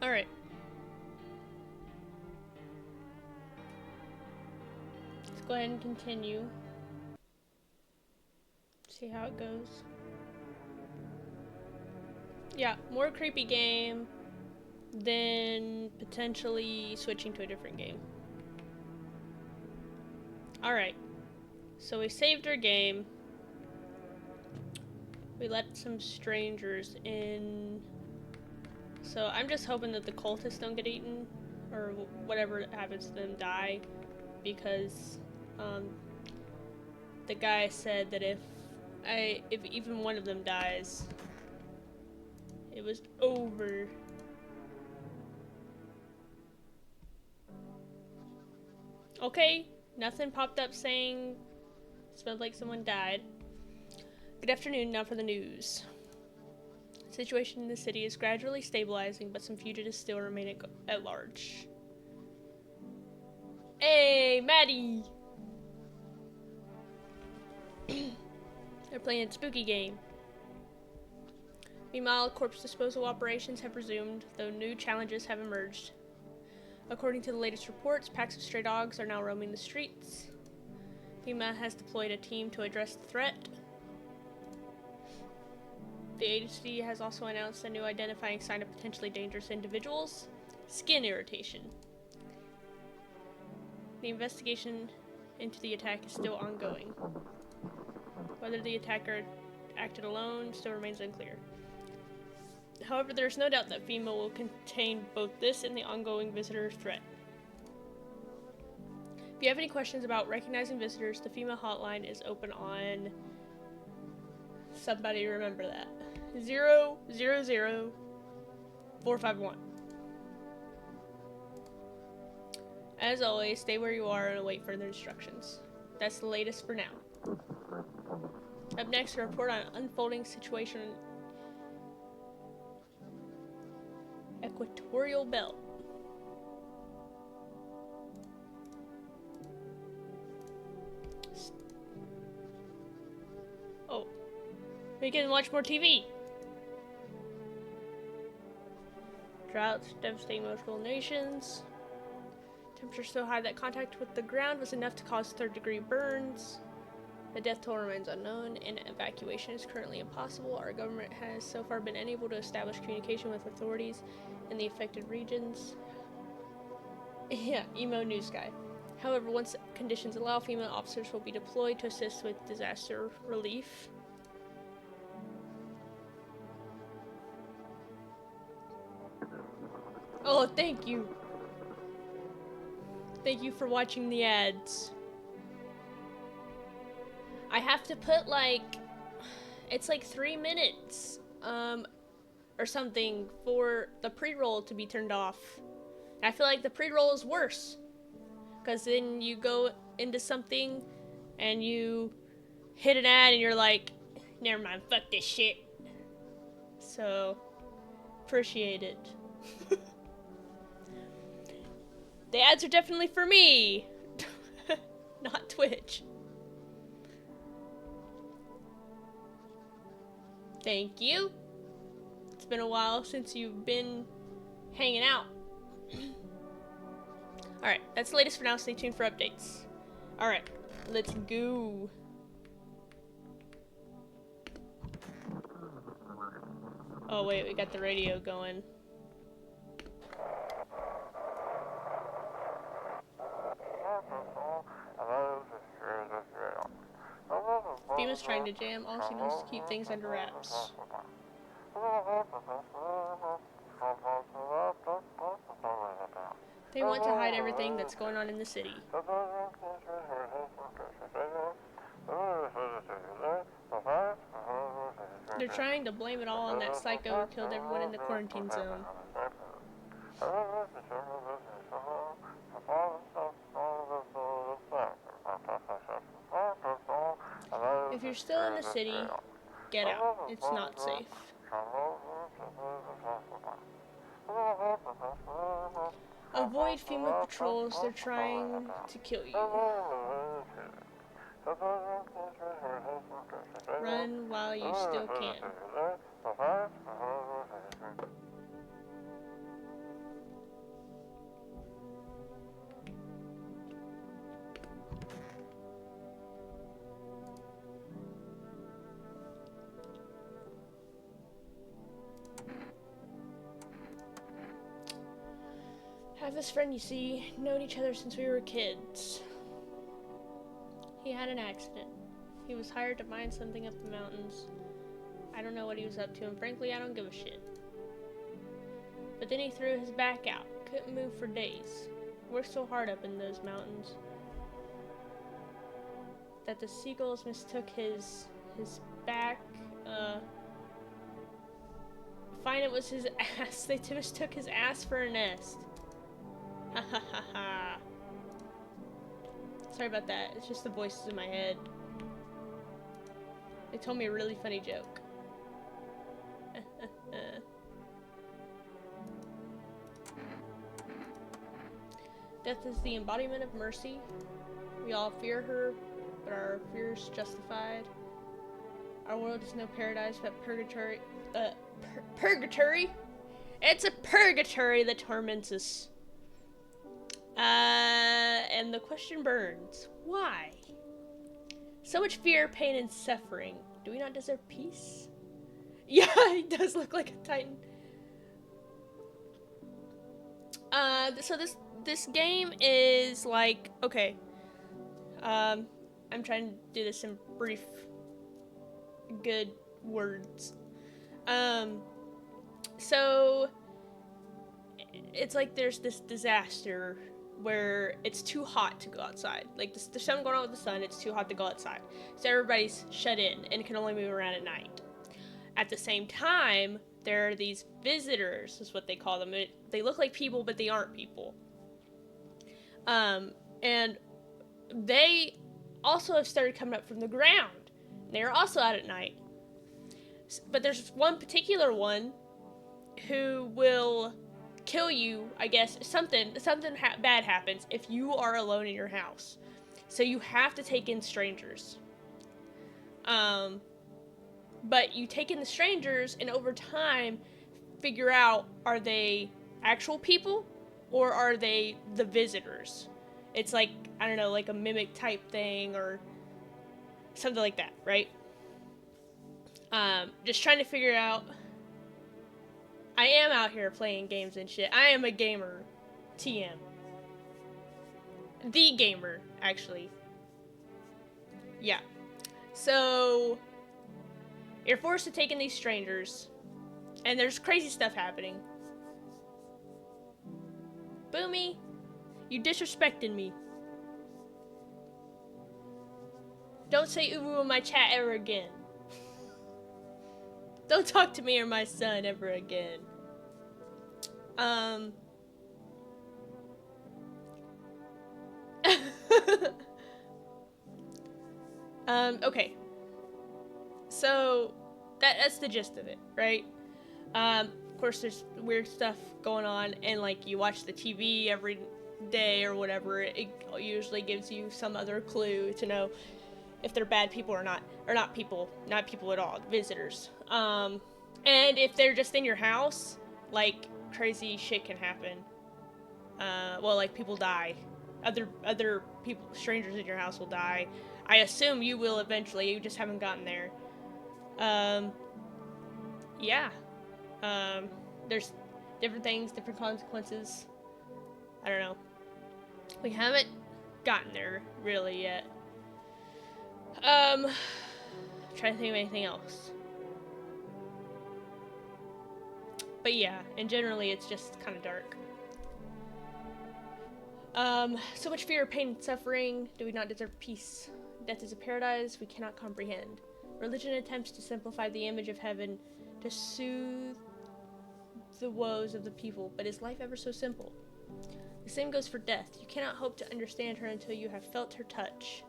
Alright. Let's go ahead and continue. See how it goes. Yeah, more creepy game, then potentially switching to a different game. Alright. So we saved our game. We let some strangers in. So I'm just hoping that the cultists don't get eaten, or whatever happens to them die, because the guy said that if even one of them dies, it was over. Okay, nothing popped up saying smelled like someone died. Good afternoon, now for the news. The situation in the city is gradually stabilizing, but some fugitives still remain at large. Hey, Maddie! They're playing a spooky game. Meanwhile, corpse disposal operations have resumed, though new challenges have emerged. According to the latest reports, packs of stray dogs are now roaming the streets. FEMA has deployed a team to address the threat. The agency has also announced a new identifying sign of potentially dangerous individuals: skin irritation. The investigation into the attack is still ongoing. Whether the attacker acted alone still remains unclear. However, there is no doubt that FEMA will contain both this and the ongoing visitor threat. If you have any questions about recognizing visitors, the FEMA hotline is open on... Somebody remember that. 000-451. As always, stay where you are and await further instructions. That's the latest for now. Up next, a report on an unfolding situation in Equatorial Belt. Oh, we can watch more TV. Droughts devastating multiple nations. Temperature so high that contact with the ground was enough to cause third-degree burns. The death toll remains unknown, and evacuation is currently impossible. Our government has so far been unable to establish communication with authorities in the affected regions. Yeah, emo news guy. However, once conditions allow, FEMA officers will be deployed to assist with disaster relief. Oh, thank you. Thank you for watching the ads. I have to put it's like 3 minutes, or something for the pre-roll to be turned off. I feel like the pre-roll is worse, because then you go into something and you hit an ad and you're like, never mind, fuck this shit. So, appreciate it. The ads are definitely for me, not Twitch. Thank you. It's been a while since you've been hanging out. Alright, that's the latest for now. Stay tuned for updates. Alright, let's go. Oh wait, we got the radio going. FEMA's trying to jam all signals to keep things under wraps. They want to hide everything that's going on in the city. They're trying to blame it all on that psycho who killed everyone in the quarantine zone. If you're still in the city, get out. It's not safe. Avoid FEMA patrols. They're trying to kill you. Run while you still can. I have this friend, you see, known each other since we were kids. He had an accident. He was hired to mine something up the mountains. I don't know what he was up to, and frankly, I don't give a shit. But then he threw his back out. Couldn't move for days. Worked so hard up in those mountains that the seagulls mistook his back, fine, it was his ass. They mistook his ass for a nest. Ha ha ha ha. Sorry about that. It's just the voices in my head. They told me a really funny joke. Death is the embodiment of mercy. We all fear her, but our fear is justified. Our world is no paradise, but purgatory. Purgatory? It's a purgatory that torments us. And the question burns. Why? So much fear, pain, and suffering. Do we not deserve peace? Yeah, he does look like a titan. So this game is like, okay. I'm trying to do this in brief, good words. So it's like there's this disaster where it's too hot to go outside. Like there's something going on with the sun, it's too hot to go outside. So everybody's shut in and can only move around at night. At the same time, there are these visitors, is what they call them. They look like people, but they aren't people. And they also have started coming up from the ground. They're also out at night. But there's one particular one who will kill you, I guess. Something bad happens if you are alone in your house. So you have to take in strangers. But you take in the strangers, and over time, figure out, are they actual people, or are they the visitors? It's like, I don't know, like a mimic type thing, or something like that, right? Just trying to figure out. I am out here playing games and shit. I am a gamer. TM. The gamer, actually. Yeah. So you're forced to take in these strangers, and there's crazy stuff happening. Boomy, you disrespected me. Don't say uwu in my chat ever again. Don't talk to me or my son ever again. Okay. So, that's the gist of it, right? Of course, there's weird stuff going on, and, like, you watch the TV every day or whatever, it usually gives you some other clue to know if they're bad people or not. Or not people at all, visitors. And if they're just in your house, like, crazy shit can happen. Well, like, people die. Other people, strangers in your house will die. I assume you will eventually, you just haven't gotten there. Yeah. There's different things, different consequences. I don't know. We haven't gotten there, really, yet. Trying to think of anything else. But yeah, and generally it's just kind of dark. So much fear, pain, and suffering. Do we not deserve peace? Death is a paradise we cannot comprehend. Religion attempts to simplify the image of heaven to soothe the woes of the people, but is life ever so simple? The same goes for death. You cannot hope to understand her until you have felt her touch.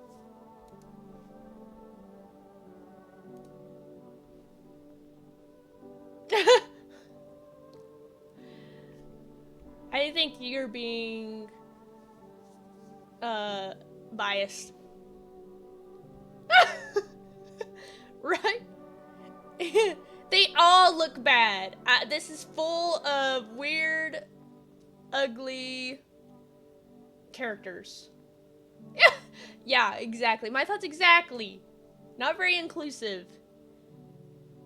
I think you're being biased. Right? They all look bad. This is full of weird, ugly characters. Yeah, exactly. My thoughts exactly. Not very inclusive.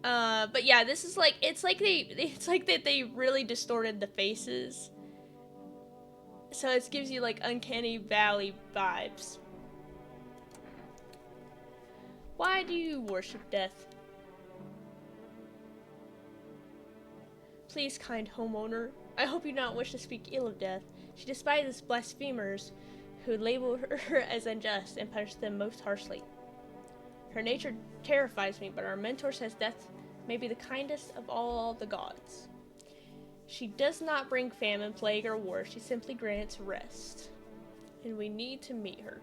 But yeah, this is like, it's like that they really distorted the faces. So it gives you like uncanny valley vibes. Why do you worship death? Please, kind homeowner, I hope you do not wish to speak ill of death. She despises blasphemers who label her as unjust and punish them most harshly. Her nature terrifies me, but our mentor says death may be the kindest of all the gods. She does not bring famine, plague, or war. She simply grants rest. And we need to meet her.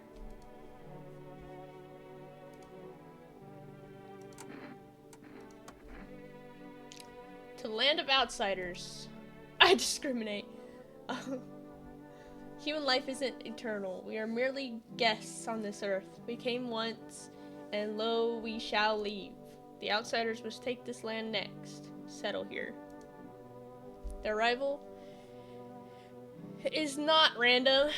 To the land of outsiders. I discriminate. Human life isn't eternal. We are merely guests on this earth. We came once, and lo, we shall leave. The outsiders must take this land next. Settle here. Their arrival is not random.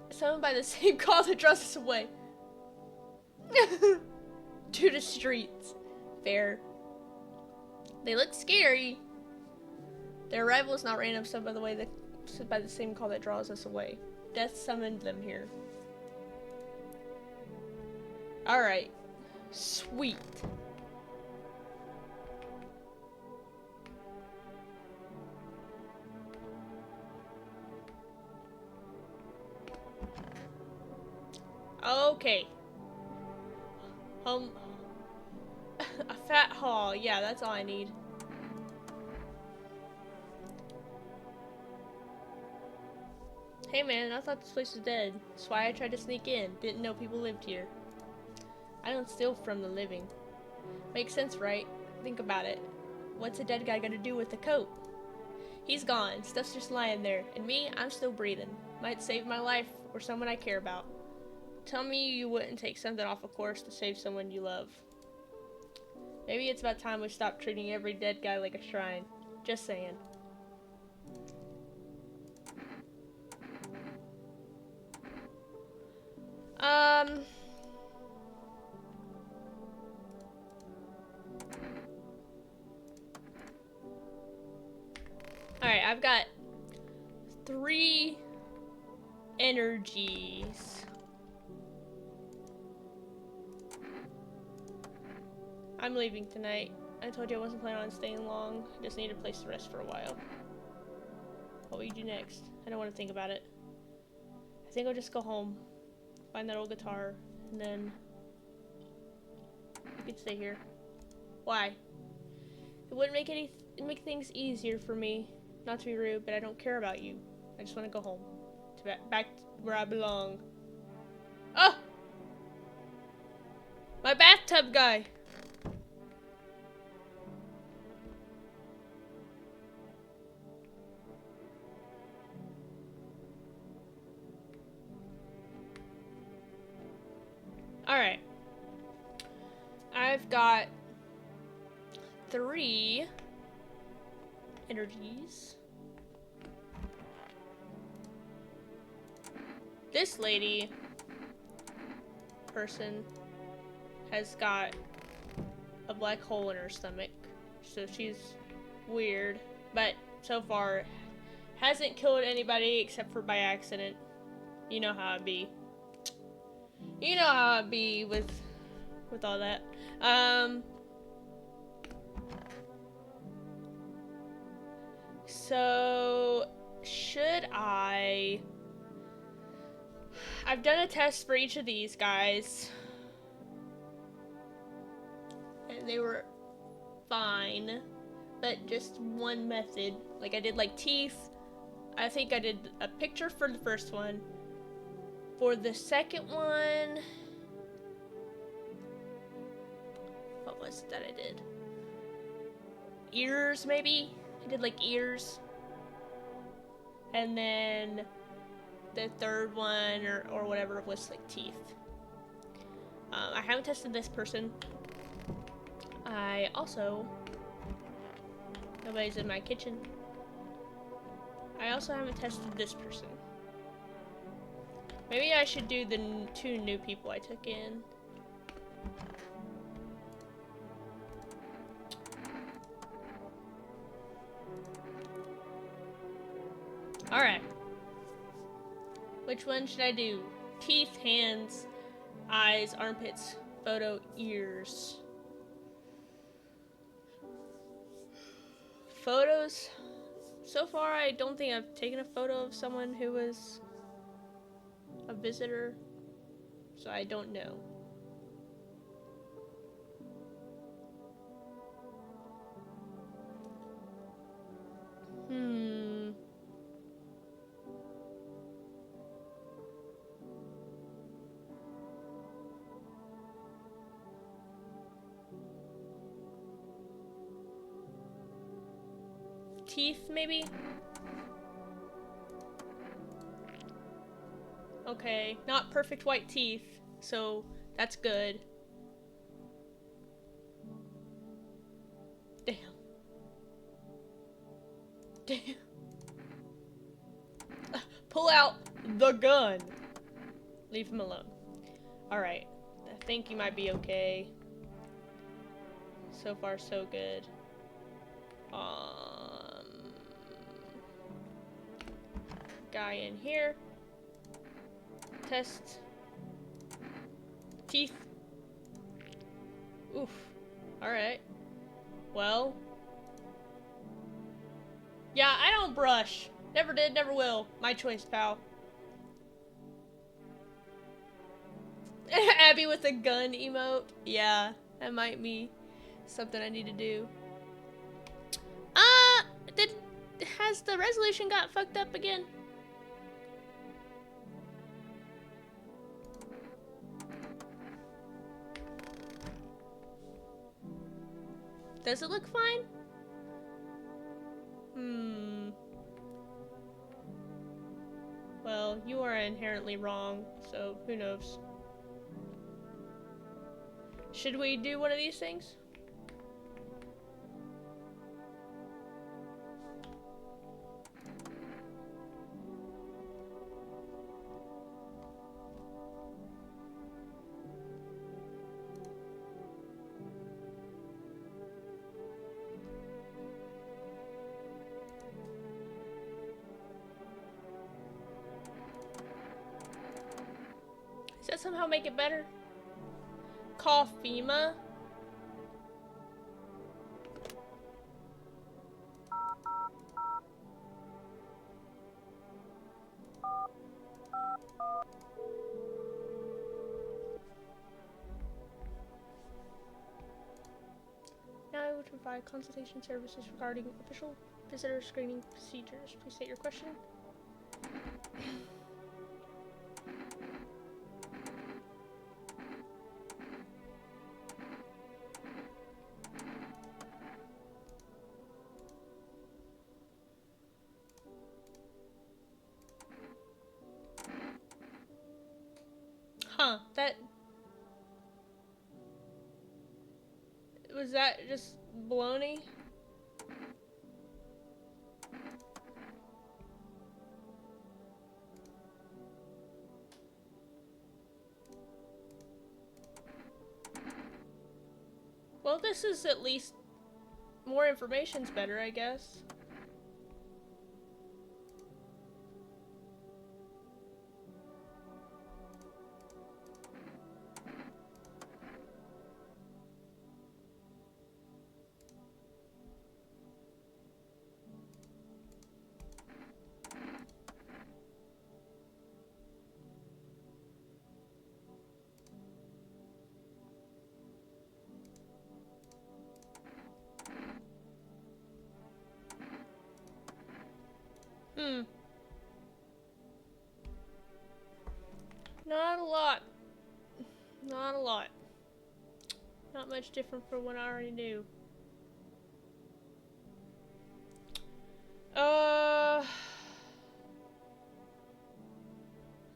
Summoned by the same call that draws us away. To the streets. Fair. They look scary. Their arrival is not random, so by the same call that draws us away. Death summoned them here. Alright. Sweet. Okay. A fat haul. Yeah, that's all I need. Hey man, I thought this place was dead. That's why I tried to sneak in. Didn't know people lived here. I don't steal from the living. Makes sense, right? Think about it. What's a dead guy gonna do with the coat? He's gone. Stuff's just lying there. And me, I'm still breathing. Might save my life or someone I care about. Tell me you wouldn't take something off a course to save someone you love. Maybe it's about time we stop treating every dead guy like a shrine. Just saying. Alright, I've got 3 energies. I'm leaving tonight. I told you I wasn't planning on staying long. I just need a place to rest for a while. What will you do next? I don't want to think about it. I think I'll just go home, find that old guitar, and then you could stay here. Why? It wouldn't make things easier for me. Not to be rude, but I don't care about you. I just want to go home, to back where I belong. Oh! My bathtub guy! Alright. I've got 3 energies. This person has got a black hole in her stomach, so she's weird, but so far hasn't killed anybody except for by accident. You know how it be. You know how it be with all that. So should I've done a test for each of these guys, and they were fine, but just one method. Like I did like teeth. I think I did a picture for the first one. For the second one, what was it that I did? Ears, maybe? I did like ears. And then the third one or whatever was like teeth. I haven't tested this person. I also, nobody's in my kitchen. I also haven't tested this person. Maybe I should do the 2 new people I took in. Alright. Which one should I do? Teeth, hands, eyes, armpits, photo, ears. Photos. So far, I don't think I've taken a photo of someone who was a visitor. So I don't know. Teeth, maybe? Okay, not perfect white teeth, so that's good. Damn. Damn. Pull out the gun. Leave him alone. Alright, I think you might be okay. So far, so good. Guy in here. Test. Teeth. Oof. Alright. Well. Yeah, I don't brush. Never did, never will. My choice, pal. Abby with a gun emote. Yeah, that might be something I need to do. Has the resolution got fucked up again? Does it look fine? Well, you are inherently wrong, so who knows? Should we do one of these things? Does that somehow make it better? Call FEMA? Now I would provide consultation services regarding official visitor screening procedures. Please state your question. Huh, that... Was that just baloney? Well, this is at least... more information's better, I guess. Not a lot. Not a lot. Not much different from what I already knew.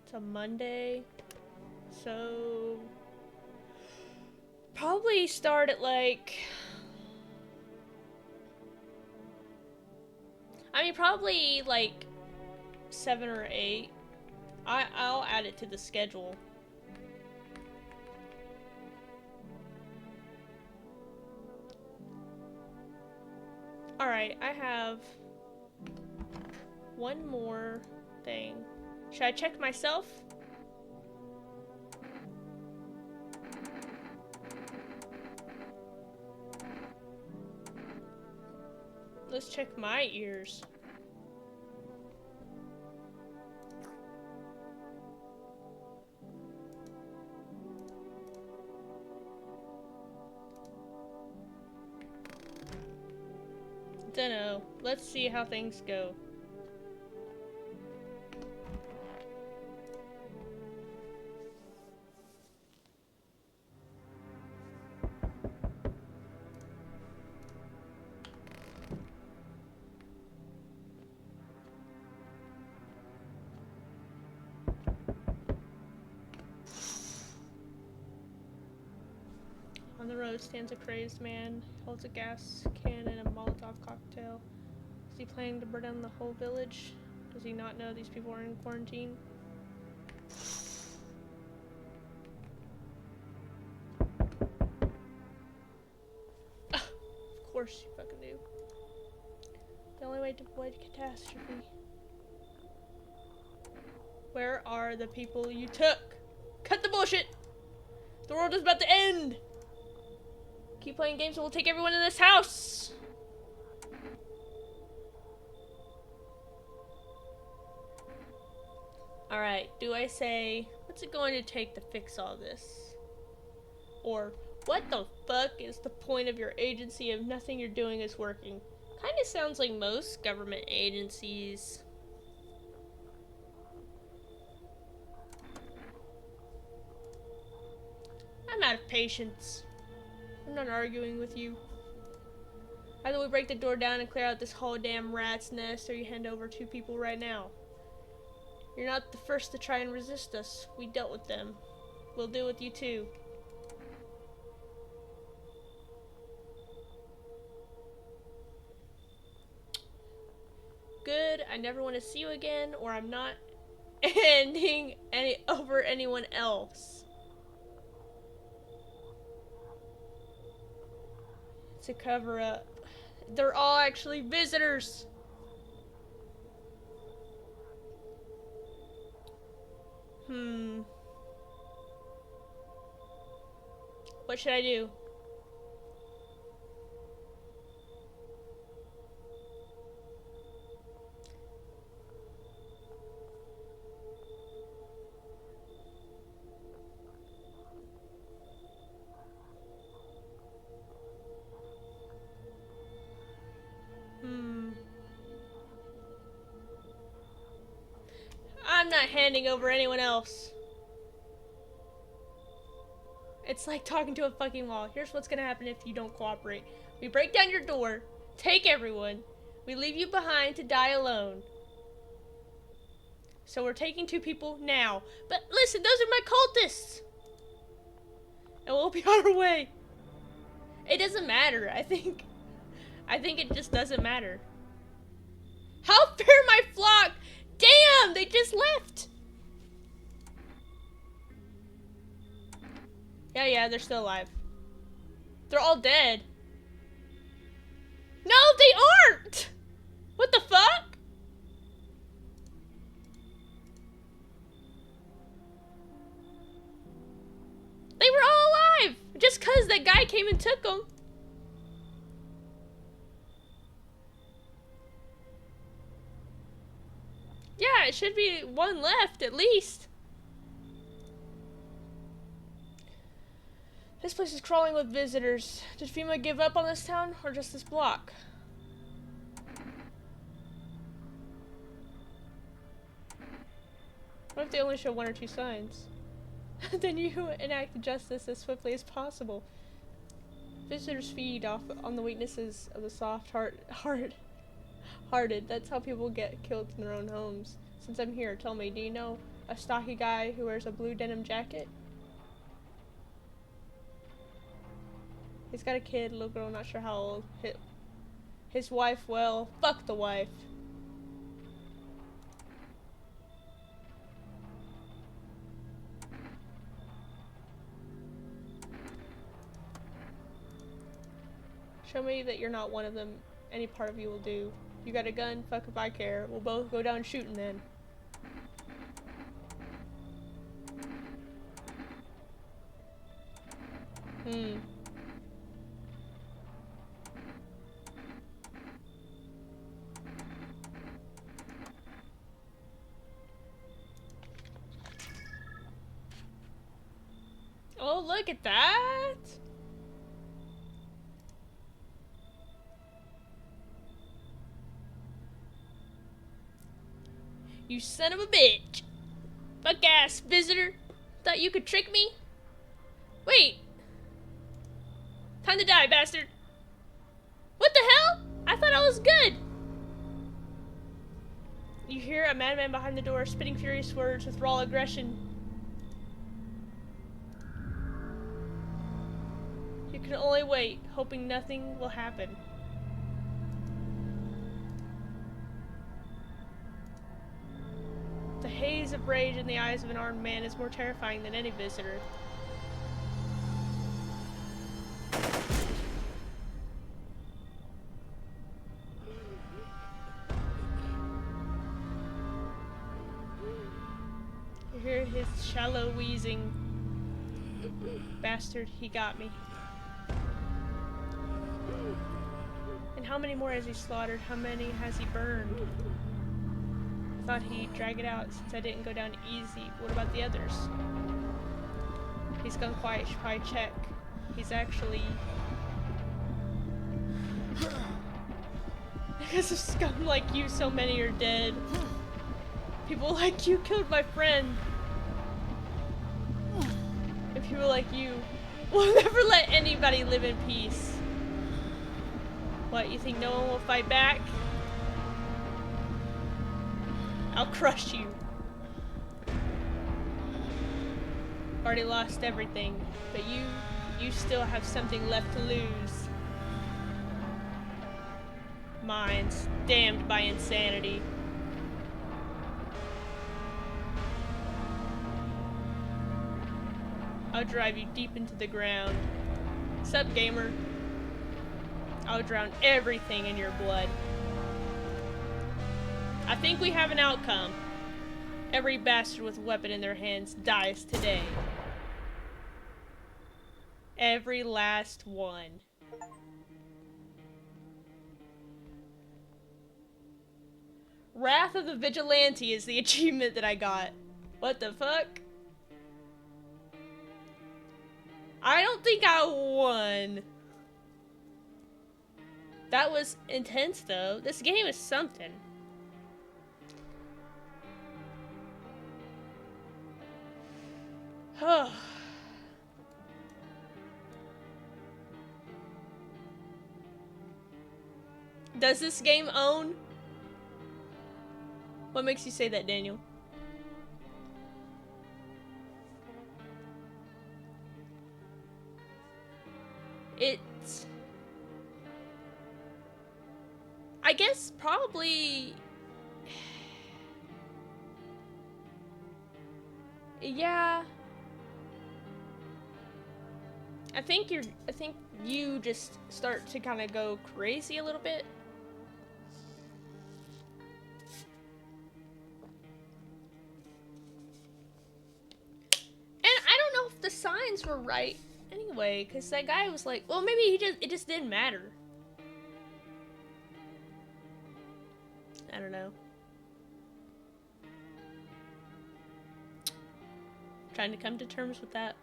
It's a Monday. So... probably start at like... I mean, probably like 7 or 8. I'll add it to the schedule. Alright, I have one more thing. Should I check myself? Let's check my ears. Dunno. Let's see how things go. On the road stands a crazed man, holds a gas can and a Molotov cocktail. Is he planning to burn down the whole village? Does he not know these people are in quarantine? Of course you fucking do. The only way to avoid catastrophe. Where are the people you took? Cut the bullshit! The world is about to end! Keep playing games and we'll take everyone in this house! Alright, do I say, what's it going to take to fix all this? Or, what the fuck is the point of your agency if nothing you're doing is working? Kinda sounds like most government agencies. I'm out of patience. I'm not arguing with you. Either we break the door down and clear out this whole damn rat's nest, or you hand over 2 people right now. You're not the first to try and resist us. We dealt with them. We'll deal with you too. Good. I never want to see you again, or I'm not handing over anyone else. It's a cover-up. They're all actually visitors. What should I do? I'm not handing over anyone else. It's like talking to a fucking wall. Here's what's gonna happen if you don't cooperate. We break down your door, take everyone, we leave you behind to die alone. So we're taking 2 people now. But listen, those are my cultists! And we'll be on our way. It doesn't matter, I think it just doesn't matter. How fair my flock! Damn, they just left! Yeah, they're still alive. They're all dead. No, they aren't! What the fuck? They were all alive! Just cause that guy came and took them. Yeah, it should be 1 left, at least. This place is crawling with visitors. Did FEMA give up on this town, or just this block? What if they only show 1 or 2 signs? Then you enact justice as swiftly as possible. Visitors feed off on the weaknesses of the soft-hearted. That's how people get killed in their own homes. Since I'm here, tell me, do you know a stocky guy who wears a blue denim jacket? He's got a kid, little girl, not sure how old. His wife, well, fuck the wife. Show me that you're not one of them. Any part of you will do. You got a gun? Fuck if I care. We'll both go down shooting then. Oh, look at that! You son of a bitch! Fuck ass visitor! Thought you could trick me? Wait! Time to die, bastard! What the hell? I thought I was good! You hear a madman behind the door spitting furious words with raw aggression. You can only wait, hoping nothing will happen. The haze of rage in the eyes of an armed man is more terrifying than any visitor. You hear his shallow wheezing. Bastard, he got me. And how many more has he slaughtered? How many has he burned? Thought he'd drag it out since I didn't go down easy. What about the others? He's gone quiet, should probably check. He's actually... Because of scum like you, so many are dead. People like you killed my friend. And people like you will never let anybody live in peace. What, you think no one will fight back? I'll crush you. Already lost everything, but you still have something left to lose. Minds damned by insanity. I'll drive you deep into the ground. Sup, gamer? I'll drown everything in your blood. I think we have an outcome. Every bastard with a weapon in their hands dies today. Every last one. Wrath of the Vigilante is the achievement that I got. What the fuck? I don't think I won. That was intense though. This game is something. Oh. Does this game own? What makes you say that, Daniel? It's... I guess probably... Yeah. I think you just start to kind of go crazy a little bit. And I don't know if the signs were right anyway, because that guy was like, well, maybe it just didn't matter. I don't know. Trying to come to terms with that.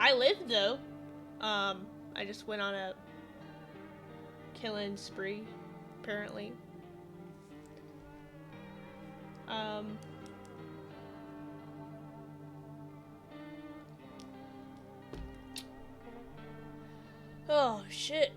I lived though. I just went on a killing spree, apparently. Oh shit.